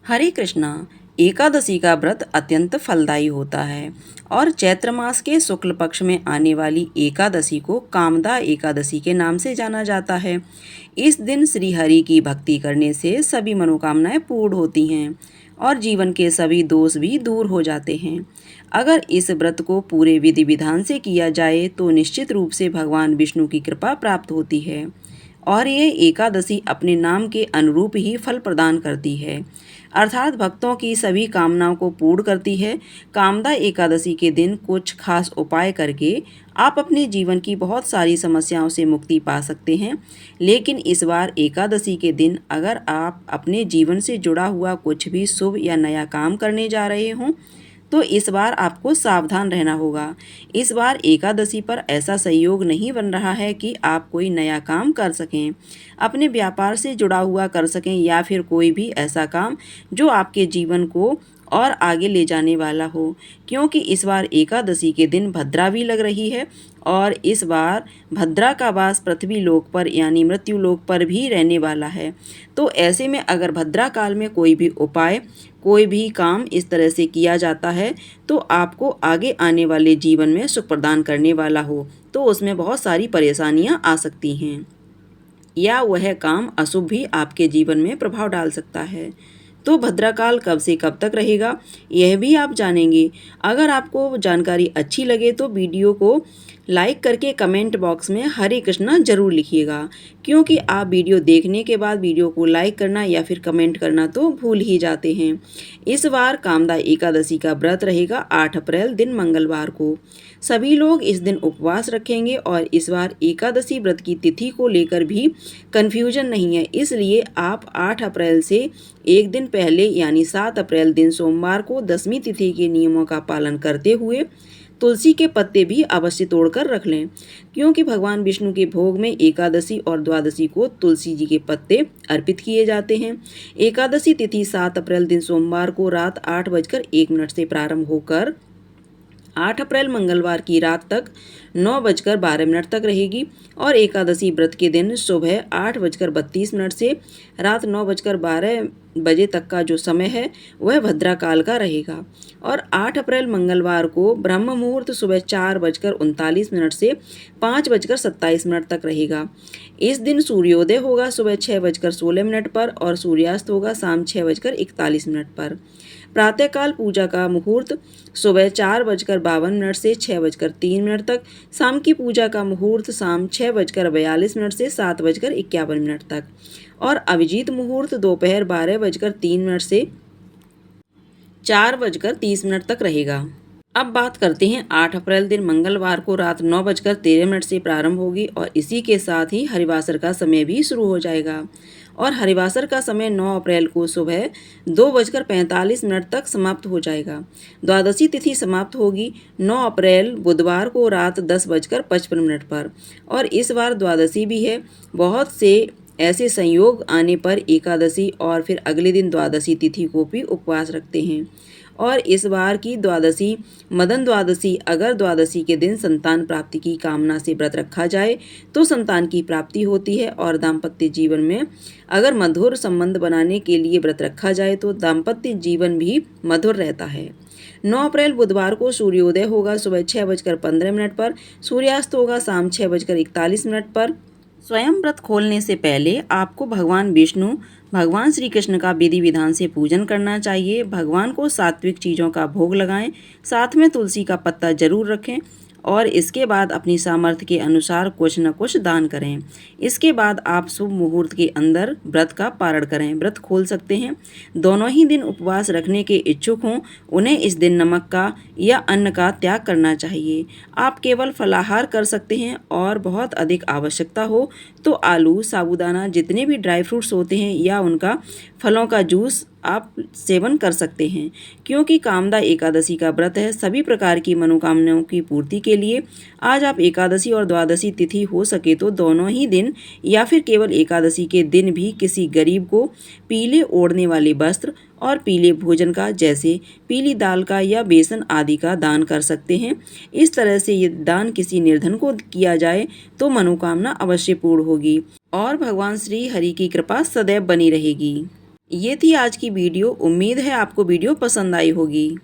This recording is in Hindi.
हरे कृष्णा। एकादशी का व्रत अत्यंत फलदायी होता है और चैत्र मास के शुक्ल पक्ष में आने वाली एकादशी को कामदा एकादशी के नाम से जाना जाता है। इस दिन श्री हरि की भक्ति करने से सभी मनोकामनाएं पूर्ण होती हैं और जीवन के सभी दोष भी दूर हो जाते हैं। अगर इस व्रत को पूरे विधि विधान से किया जाए तो निश्चित रूप से भगवान विष्णु की कृपा प्राप्त होती है और ये एकादशी अपने नाम के अनुरूप ही फल प्रदान करती है, अर्थात भक्तों की सभी कामनाओं को पूर्ण करती है। कामदा एकादशी के दिन कुछ खास उपाय करके आप अपने जीवन की बहुत सारी समस्याओं से मुक्ति पा सकते हैं। लेकिन इस बार एकादशी के दिन अगर आप अपने जीवन से जुड़ा हुआ कुछ भी शुभ या नया काम करने जा रहे हों तो इस बार आपको सावधान रहना होगा। इस बार एकादशी पर ऐसा संयोग नहीं बन रहा है कि आप कोई नया काम कर सकें, अपने व्यापार से जुड़ा हुआ कर सकें या फिर कोई भी ऐसा काम जो आपके जीवन को और आगे ले जाने वाला हो, क्योंकि इस बार एकादशी के दिन भद्रा भी लग रही है और इस बार भद्रा का वास पृथ्वी लोक पर यानी मृत्यु लोक पर भी रहने वाला है। तो ऐसे में अगर भद्रा काल में कोई भी उपाय, कोई भी काम इस तरह से किया जाता है तो आपको आगे आने वाले जीवन में सुख प्रदान करने वाला हो, तो उसमें बहुत सारी परेशानियां आ सकती हैं या वह काम अशुभ भी आपके जीवन में प्रभाव डाल सकता है। तो भद्राकाल कब से कब तक रहेगा यह भी आप जानेंगे। अगर आपको जानकारी अच्छी लगे तो वीडियो को लाइक करके कमेंट बॉक्स में हरे कृष्णा जरूर लिखिएगा, क्योंकि आप वीडियो देखने के बाद वीडियो को लाइक करना या फिर कमेंट करना तो भूल ही जाते हैं। इस बार कामदा एकादशी का व्रत रहेगा 8 अप्रैल दिन मंगलवार को। सभी लोग इस दिन उपवास रखेंगे और इस बार एकादशी व्रत की तिथि को लेकर भी कन्फ्यूजन नहीं है, इसलिए आप 8 अप्रैल से एक दिन पहले यानी 7 अप्रैल दिन सोमवार को 10वीं तिथि के नियमों का पालन करते हुए तुलसी के पत्ते भी अवश्य तोड़कर रख लें, क्योंकि भगवान विष्णु के भोग में एकादशी और द्वादशी को तुलसी जी के पत्ते अर्पित किए जाते हैं। एकादशी तिथि 7 अप्रैल दिन सोमवार को रात 8:01 से प्रारंभ होकर 8 अप्रैल मंगलवार की रात तक 9:12 तक रहेगी और एकादशी व्रत के दिन सुबह 8:32 से रात 9:12 बजे तक का जो समय है वह भद्रा काल का रहेगा। और 8 अप्रैल मंगलवार को ब्रह्म मुहूर्त सुबह 4:39 से 5:27 तक रहेगा। इस दिन सूर्योदय होगा सुबह 6:16 पर और सूर्यास्त होगा शाम 6:41 पर। प्रातःकाल पूजा का मुहूर्त सुबह 4:52 से 6:03 तक, शाम की पूजा का मुहूर्त शाम 6:42 से 7:51 तक और अभिजीत मुहूर्त दोपहर 12:03 से 4:30 तक रहेगा। अब बात करते हैं 8 अप्रैल दिन मंगलवार को रात 9:13 से प्रारंभ होगी और इसी के साथ ही हरिवासर का समय भी शुरू हो जाएगा और हरिवासर का समय 9 अप्रैल को सुबह 2:45 तक समाप्त हो जाएगा। द्वादशी तिथि समाप्त होगी 9 अप्रैल बुधवार को रात 10:55 पर और इस बार द्वादशी भी है। बहुत से ऐसे संयोग आने पर एकादशी और फिर अगले दिन द्वादशी तिथि को भी उपवास रखते हैं और इस बार की द्वादशी मदन द्वादशी। अगर द्वादशी के दिन संतान प्राप्ति की कामना से व्रत रखा जाए तो संतान की प्राप्ति होती है और दाम्पत्य जीवन में अगर मधुर संबंध बनाने के लिए व्रत रखा जाए तो दाम्पत्य जीवन भी मधुर रहता है। 9 अप्रैल बुधवार को सूर्योदय होगा सुबह 6:15 पर, सूर्यास्त होगा शाम 6:41 पर। स्वयं व्रत खोलने से पहले आपको भगवान विष्णु, भगवान श्री कृष्ण का विधि विधान से पूजन करना चाहिए। भगवान को सात्विक चीज़ों का भोग लगाएं, साथ में तुलसी का पत्ता जरूर रखें और इसके बाद अपनी सामर्थ्य के अनुसार कुछ न कुछ दान करें। इसके बाद आप शुभ मुहूर्त के अंदर व्रत का पारण करें, व्रत खोल सकते हैं। दोनों ही दिन उपवास रखने के इच्छुक हों उन्हें इस दिन नमक का या अन्न का त्याग करना चाहिए। आप केवल फलाहार कर सकते हैं और बहुत अधिक आवश्यकता हो तो आलू, साबूदाना, जितने भी ड्राई फ्रूट्स होते हैं या उनका फलों का जूस आप सेवन कर सकते हैं, क्योंकि कामदा एकादशी का व्रत है। सभी प्रकार की मनोकामनाओं की पूर्ति के लिए आज आप एकादशी और द्वादशी तिथि हो सके तो दोनों ही दिन या फिर केवल एकादशी के दिन भी किसी गरीब को पीले ओढ़ने वाले वस्त्र और पीले भोजन का जैसे पीली दाल का या बेसन आदि का दान कर सकते हैं। इस तरह से ये दान किसी निर्धन को किया जाए तो मनोकामना अवश्य पूर्ण होगी और भगवान श्री हरि की कृपा सदैव बनी रहेगी। ये थी आज की वीडियो। उम्मीद है आपको वीडियो पसंद आई होगी।